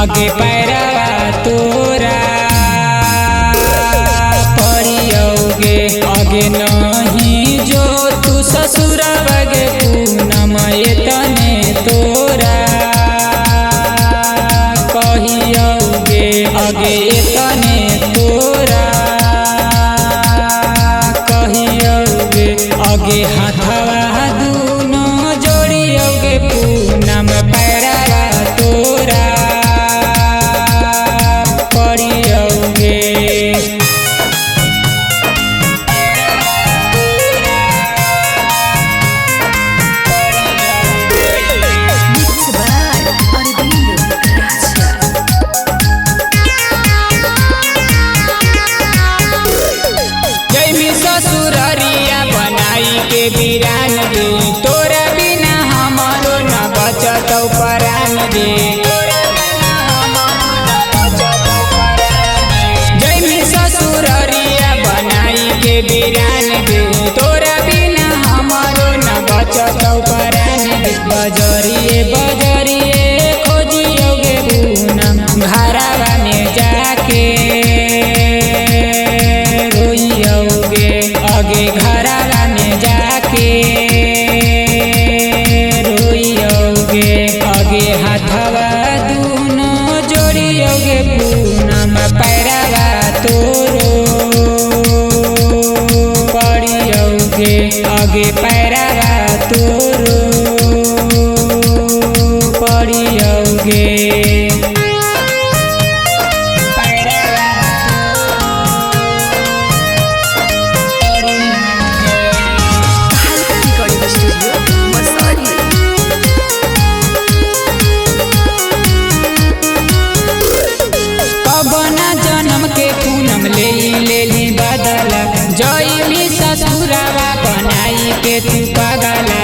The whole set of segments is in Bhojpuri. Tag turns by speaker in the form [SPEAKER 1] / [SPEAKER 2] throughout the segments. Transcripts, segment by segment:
[SPEAKER 1] आगे पैरवा तोरा पड़ियोगे आगे नहीं जो तू ससुरवा गे पूनम तने तोरा कहियोगे आगे तने तोरा कहियोगे आगे हाथवा दूनो जोड़ियोगे पूनम पैरवा तोरा पड़ियोगे। ससुररिया बनाई के बिरान गे तोरा बिना हमारो न बचतौ परान गे जैमी ससुररिया बनाई के बिरान गे तोरा बिना हमारो न बचतौ परान गे बजरिए बजरिए खोजियोगे पूनम घरवा में जाके आगे घरवा में जाके रोइयोगे आगे हाथवा दूनो जोड़ियोगे पूनम पैरवा तोरो पड़ियोगे आगे पैरवा तोरो पड़ियोगे। जन्म के पूनम ले बदला जइली ससुरवा बनाई के तू पगला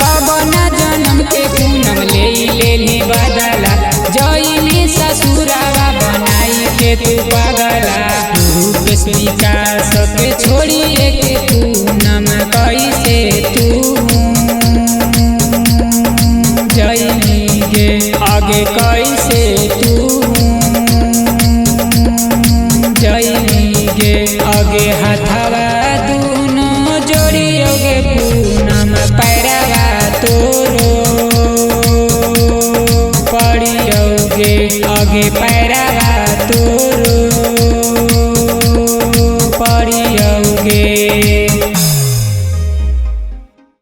[SPEAKER 1] कबना जन्म के पूनम ले बदला जइली ससुरवा बनाई के तू पगला रूपेश विकास के छोड़िए के पूनम कैसे तू जइनीगे आगे कैसे तू जइनीगे आगे हाथवा